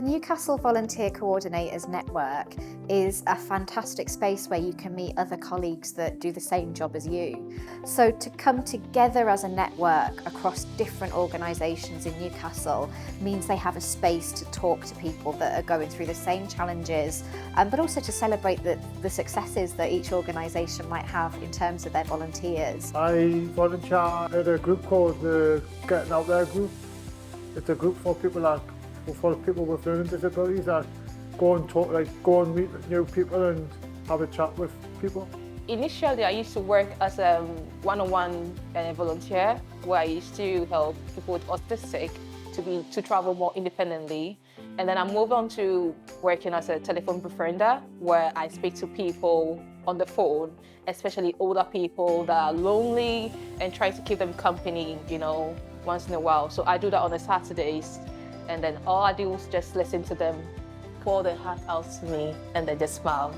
The Newcastle Volunteer Coordinators Network is a fantastic space where you can meet other colleagues that do the same job as you. So to come together as a network across different organisations in Newcastle means they have a space to talk to people that are going through the same challenges, but also to celebrate the successes that each organisation might have in terms of their volunteers. I volunteer at a group called the Getting Out There group. It's a group for people with learning disabilities that go and meet new people and have a chat with people. Initially, I used to work as a one-on-one volunteer, where I used to help people with autistic to travel more independently. And then I moved on to working as a telephone befriender, where I speak to people on the phone, especially older people that are lonely, and try to keep them company, once in a while. So I do that on the Saturdays. And then all I do is just listen to them, pour their heart out to me, and then just smile.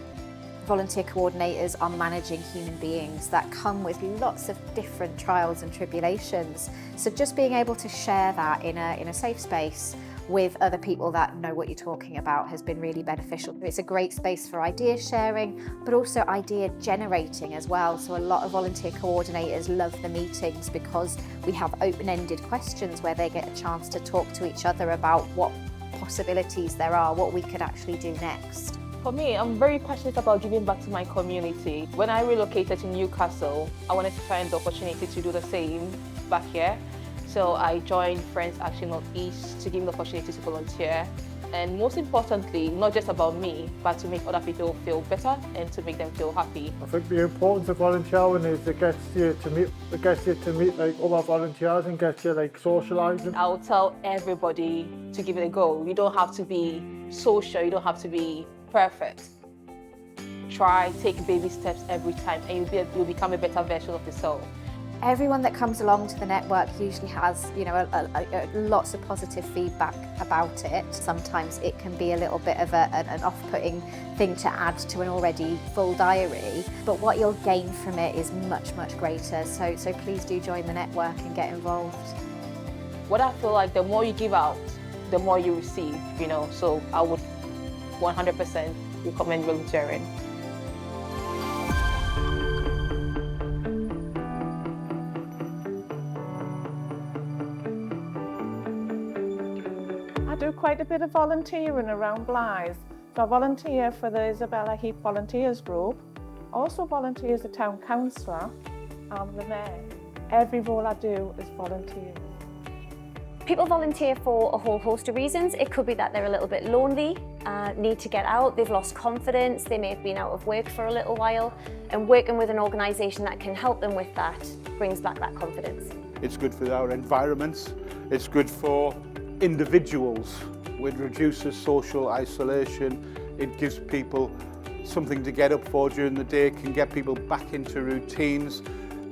Volunteer coordinators are managing human beings that come with lots of different trials and tribulations. So just being able to share that in a safe space with other people that know what you're talking about has been really beneficial. It's a great space for idea sharing, but also idea generating as well. So a lot of volunteer coordinators love the meetings because we have open-ended questions where they get a chance to talk to each other about what possibilities there are, what we could actually do next. For me, I'm very passionate about giving back to my community. When I relocated to Newcastle, I wanted to find the opportunity to do the same back here. So I joined Friends Action North East to give me the opportunity to volunteer. And most importantly, not just about me, but to make other people feel better and to make them feel happy. I think the importance of volunteering is it gets you to meet other volunteers and gets you socialising. I'll tell everybody to give it a go. You don't have to be social, you don't have to be perfect. Try, take baby steps every time, and you'll become a better version of yourself. Everyone that comes along to the network usually has, lots of positive feedback about it. Sometimes it can be a little bit of an off-putting thing to add to an already full diary, but what you'll gain from it is much, much greater. So please do join the network and get involved. What I feel like the more you give out, the more you receive, so I would 100% recommend volunteering. I do quite a bit of volunteering around Blythe. So I volunteer for the Isabella Heath Volunteers Group. Also volunteer as a town councillor and the mayor. Every role I do is volunteering. People volunteer for a whole host of reasons. It could be that they're a little bit lonely, need to get out, they've lost confidence, they may have been out of work for a little while, and working with an organisation that can help them with that brings back that confidence. It's good for our environments, it's good for individuals. It reduces social isolation, it gives people something to get up for during the day, can get people back into routines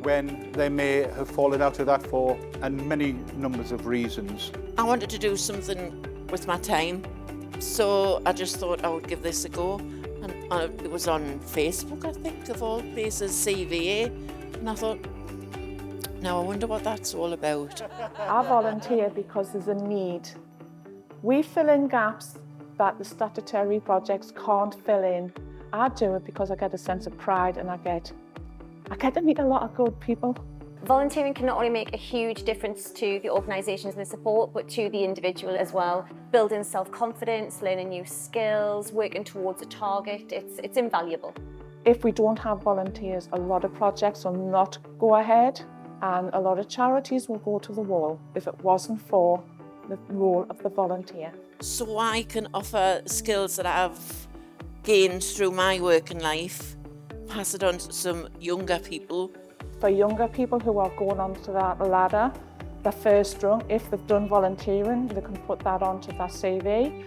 when they may have fallen out of that for many numbers of reasons. I wanted to do something with my time, so I just thought I would give this a go. And it was on Facebook, I think, of all places, CVA, and I thought, now I wonder what that's all about. I volunteer because there's a need. We fill in gaps that the statutory projects can't fill in. I do it because I get a sense of pride and I get to meet a lot of good people. Volunteering can not only make a huge difference to the organisations and the support, but to the individual as well. Building self-confidence, learning new skills, working towards a target, it's invaluable. If we don't have volunteers, a lot of projects will not go ahead and a lot of charities will go to the wall if it wasn't for the role of the volunteer. So I can offer skills that I've gained through my working life, pass it on to some younger people. For younger people who are going onto that ladder, the first rung, if they've done volunteering, they can put that onto their CV,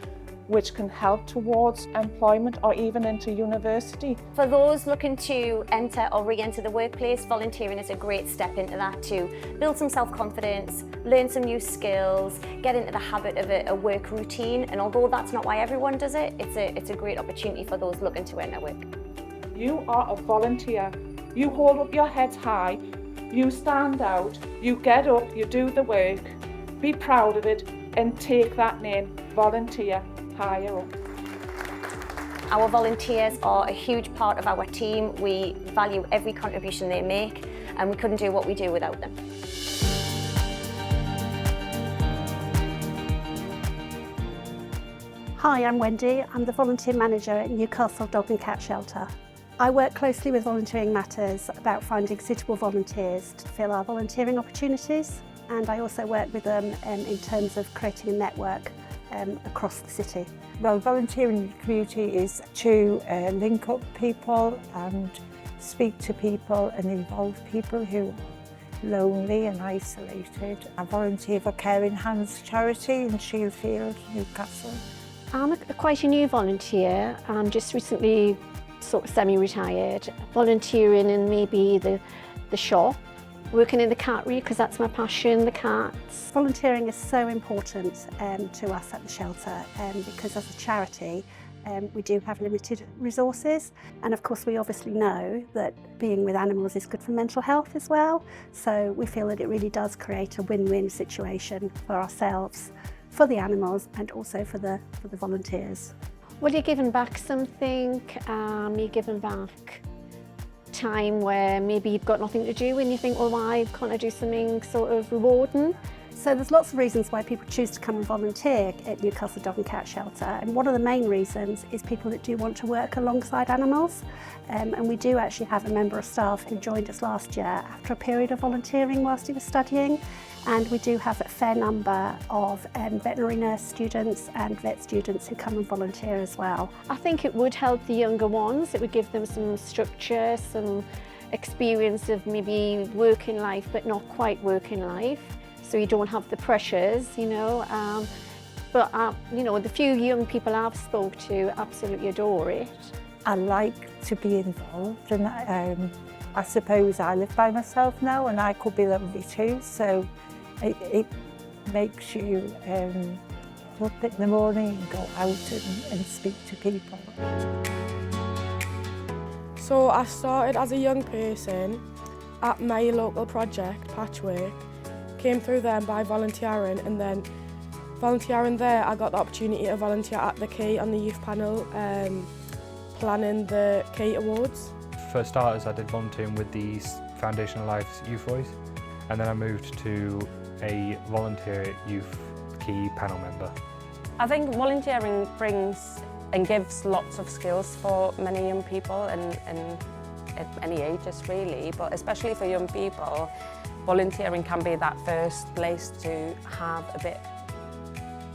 which can help towards employment or even into university. For those looking to enter or re-enter the workplace, volunteering is a great step into that to build some self-confidence, learn some new skills, get into the habit of a work routine. And although that's not why everyone does it, it's a great opportunity for those looking to enter work. You are a volunteer. You hold up your heads high, you stand out, you get up, you do the work, be proud of it and take that name, volunteer. higher up. Our volunteers are a huge part of our team. We value every contribution they make, and we couldn't do what we do without them. Hi, I'm Wendy. I'm the volunteer manager at Newcastle Dog and Cat Shelter. I work closely with Volunteering Matters about finding suitable volunteers to fill our volunteering opportunities, and I also work with them in terms of creating a network across the city. Well, volunteering in the community is to link up people and speak to people and involve people who are lonely and isolated. I volunteer for Caring Hands charity in Shieldfield, Newcastle. I'm quite a new volunteer. I'm just recently sort of semi-retired, volunteering in maybe the shop, working in the cattery because that's my passion, the cats. Volunteering is so important to us at the shelter because as a charity we do have limited resources, and of course we obviously know that being with animals is good for mental health as well, so we feel that it really does create a win-win situation for ourselves, for the animals and also for the volunteers. Well, you're giving back something, you're giving back time where maybe you've got nothing to do and you think, well, why can't I do something sort of rewarding? So there's lots of reasons why people choose to come and volunteer at Newcastle Dog and Cat Shelter, and one of the main reasons is people that do want to work alongside animals, and we do actually have a member of staff who joined us last year after a period of volunteering whilst he was studying, and we do have a fair number of veterinary nurse students and vet students who come and volunteer as well. I think it would help the younger ones. It would give them some structure, some experience of maybe working life but not quite working life, so you don't have the pressures, you know. But you know, the few young people I've spoke to absolutely adore it. I like to be involved, and I suppose I live by myself now and I could be lonely too, so it makes you up in the morning and go out and speak to people. So I started as a young person at my local project, Patchwork. Came through them by volunteering, and then volunteering there I got the opportunity to volunteer at the Key on the youth panel, planning the Key Awards. For starters, I did volunteering with the Foundation of Life's Youth Voice, and then I moved to a volunteer youth Key panel member. I think volunteering brings and gives lots of skills for many young people and at any ages really, but especially for young people, volunteering can be that first place to have a bit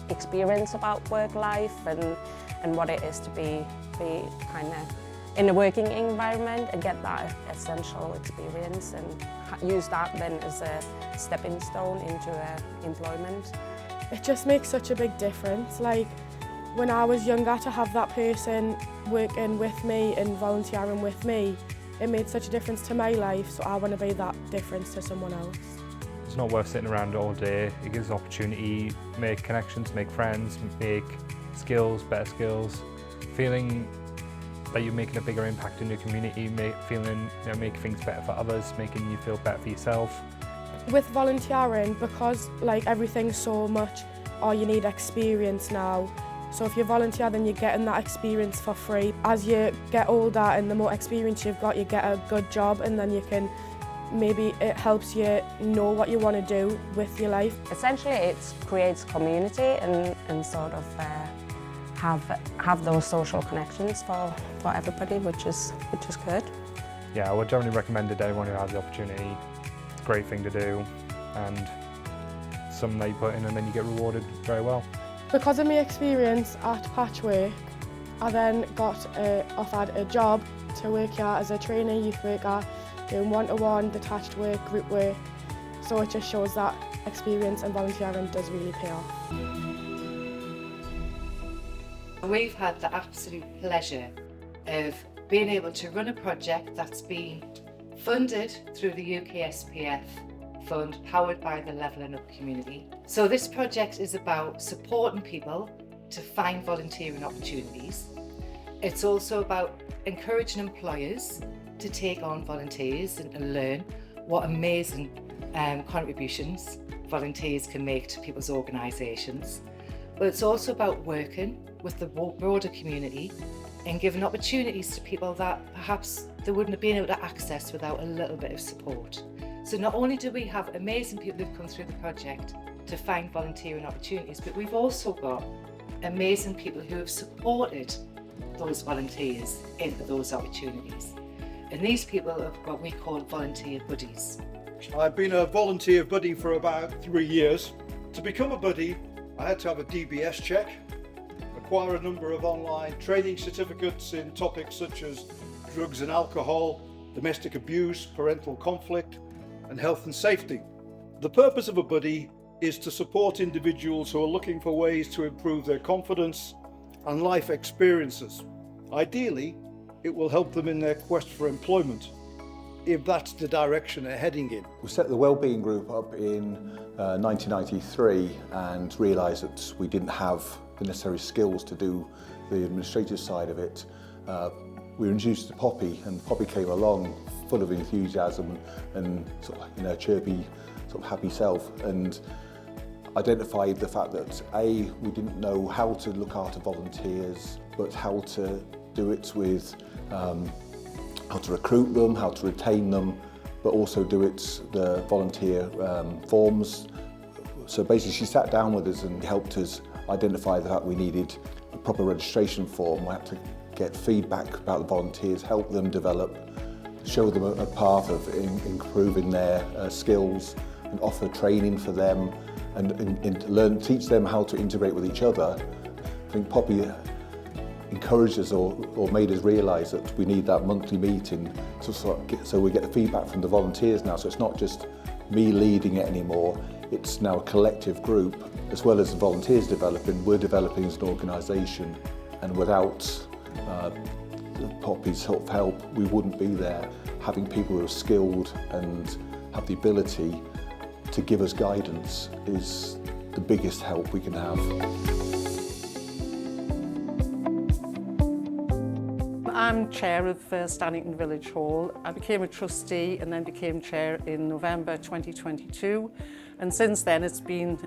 experience about work life and what it is to be kind of in a working environment and get that essential experience and use that then as a stepping stone into employment. It just makes such a big difference. Like when I was younger, to have that person working with me and volunteering with me, it made such a difference to my life, so I want to be that difference to someone else. It's not worth sitting around all day. It gives opportunity, make connections, make friends, make skills, better skills, feeling that you're making a bigger impact in your community, feeling, you know, make things better for others, making you feel better for yourself. With volunteering, because like everything's so much, you need experience now. So if you volunteer, then you're getting that experience for free. As you get older and the more experience you've got, you get a good job, and then you can, maybe it helps you know what you want to do with your life. Essentially it creates community and sort of have those social connections for everybody, which is good. Yeah, I would definitely recommend it to anyone who has the opportunity. It's a great thing to do, and something that you put in and then you get rewarded very well. Because of my experience at Patchwork, I then got offered a job to work here as a trainee youth worker, doing one-to-one, detached work, group work. So it just shows that experience and volunteering does really pay off. We've had the absolute pleasure of being able to run a project that's been funded through the UKSPF fund powered by the Levelling Up community. So this project is about supporting people to find volunteering opportunities. It's also about encouraging employers to take on volunteers and learn what amazing contributions volunteers can make to people's organisations. But it's also about working with the broader community and giving opportunities to people that perhaps they wouldn't have been able to access without a little bit of support. So not only do we have amazing people who've come through the project to find volunteering opportunities, but we've also got amazing people who have supported those volunteers into those opportunities. And these people are what we call volunteer buddies. I've been a volunteer buddy for about 3 years. To become a buddy, I had to have a DBS check, acquire a number of online training certificates in topics such as drugs and alcohol, domestic abuse, parental conflict, and health and safety. The purpose of a buddy is to support individuals who are looking for ways to improve their confidence and life experiences. Ideally, it will help them in their quest for employment, if that's the direction they're heading in. We set the Wellbeing Group up in 1993 and realised that we didn't have the necessary skills to do the administrative side of it. We were introduced to Poppy, and Poppy came along full of enthusiasm and sort of, chirpy, sort of happy self, and identified the fact that A, we didn't know how to look after volunteers, but how to do it with how to recruit them, how to retain them, but also do it the volunteer forms. So basically she sat down with us and helped us identify the fact we needed a proper registration form. We had to get feedback about the volunteers, help them develop, show them a path of improving their skills and offer training for them and teach them how to integrate with each other. I think Poppy encouraged us or made us realise that we need that monthly meeting so we get the feedback from the volunteers now. So it's not just me leading it anymore, it's now a collective group. As well as the volunteers developing, we're developing as an organisation, and without Poppy's help, we wouldn't be there. Having people who are skilled and have the ability to give us guidance is the biggest help we can have. I'm chair of Stannington Village Hall. I became a trustee and then became chair in November 2022. And since then it's been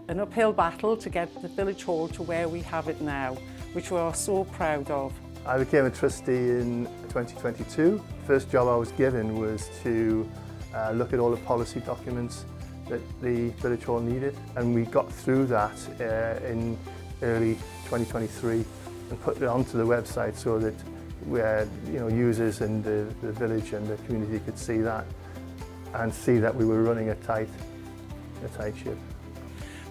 an uphill battle to get the Village Hall to where we have it now, which we are so proud of. I became a trustee in 2022. First job I was given was to look at all the policy documents that the Village Hall needed, and we got through that in early 2023 and put it onto the website so that users and the village and the community could see that and see that we were running a tight ship.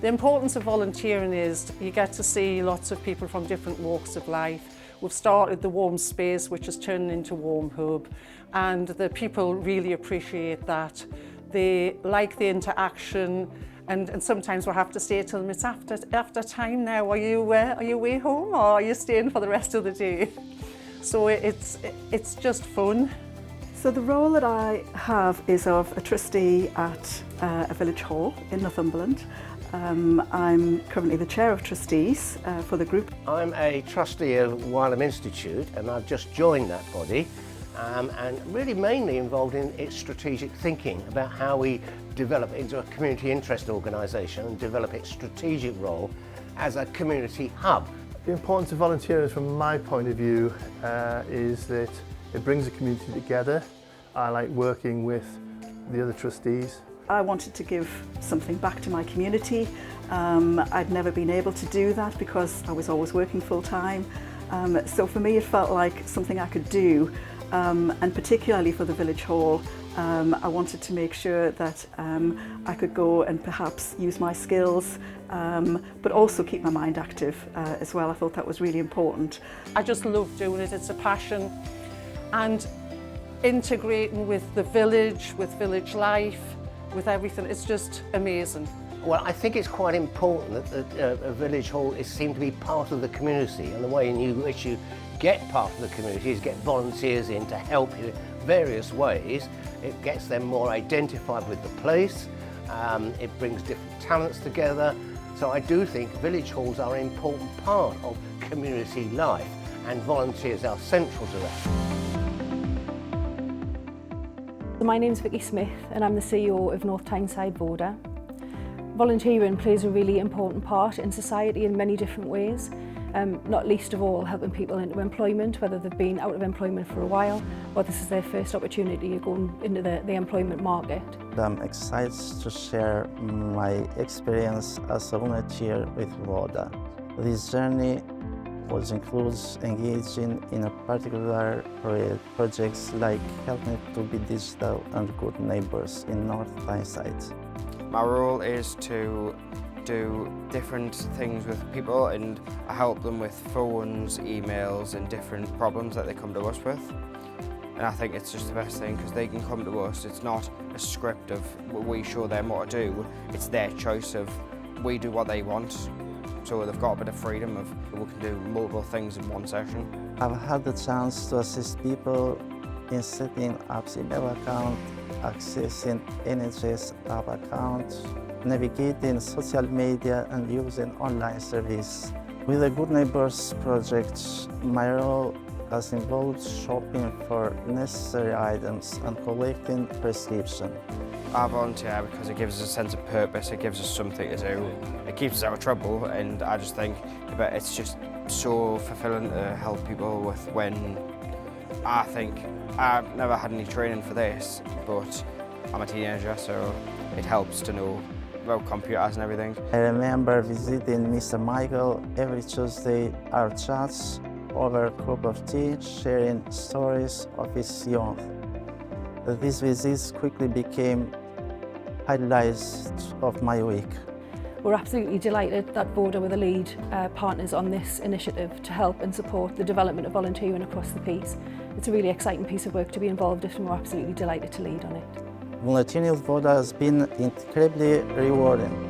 The importance of volunteering is you get to see lots of people from different walks of life. We've started the Warm Space, which has turned into Warm Hub, and the people really appreciate that. They like the interaction, and sometimes we'll have to stay till them, it's after time now. Are you way home, or are you staying for the rest of the day? So it's just fun. So the role that I have is of a trustee at a village hall in Northumberland. I'm currently the chair of trustees for the group. I'm a trustee of Wylam Institute, and I've just joined that body and really mainly involved in its strategic thinking about how we develop it into a community interest organisation and develop its strategic role as a community hub. The importance of volunteering from my point of view is that it brings the community together. I like working with the other trustees. I wanted to give something back to my community. I'd never been able to do that because I was always working full-time. So for me it felt like something I could do, and particularly for the village hall, I wanted to make sure that I could go and perhaps use my skills, but also keep my mind active as well. I thought that was really important. I just love doing it, it's a passion, and integrating with the village, with village life, with everything, it's just amazing. Well, I think it's quite important that a village hall is seen to be part of the community, and the way in which you get part of the community is get volunteers in to help you in various ways. It gets them more identified with the place, it brings different talents together. So I do think village halls are an important part of community life, and volunteers are central to that. My name's Vicky Smith and I'm the CEO of North Tyneside Volunteering plays a really important part in society in many different ways. not least of all helping people into employment, whether they've been out of employment for a while or this is their first opportunity of going into the employment market. I'm excited to share my experience as a volunteer with VODA. This journey includes engaging in a particular projects like helping to be digital and good neighbours in North Tyneside. My role is to do different things with people, and I help them with phones, emails and different problems that they come to us with. And I think it's just the best thing because they can come to us. It's not a script of we show them what to do. It's their choice of we do what they want. So they've got a bit of freedom of we can do multiple things in one session. I've had the chance to assist people in setting up email account, accessing NHS app account, navigating social media and using online service. With the Good Neighbours project, my role has involved shopping for necessary items and collecting prescription. I volunteer because it gives us a sense of purpose, it gives us something to do, it keeps us out of trouble, and I just think that it's just so fulfilling to help people with when I think I've never had any training for this, but I'm a teenager, so it helps to know about computers and everything. I remember visiting Mr. Michael every Tuesday, our chats over a cup of tea, sharing stories of his youth. These visits quickly became highlights of my week. We're absolutely delighted that VODA were the lead partners on this initiative to help and support the development of volunteering across the piece. It's a really exciting piece of work to be involved in, and we're absolutely delighted to lead on it. Volunteering with VODA has been incredibly rewarding.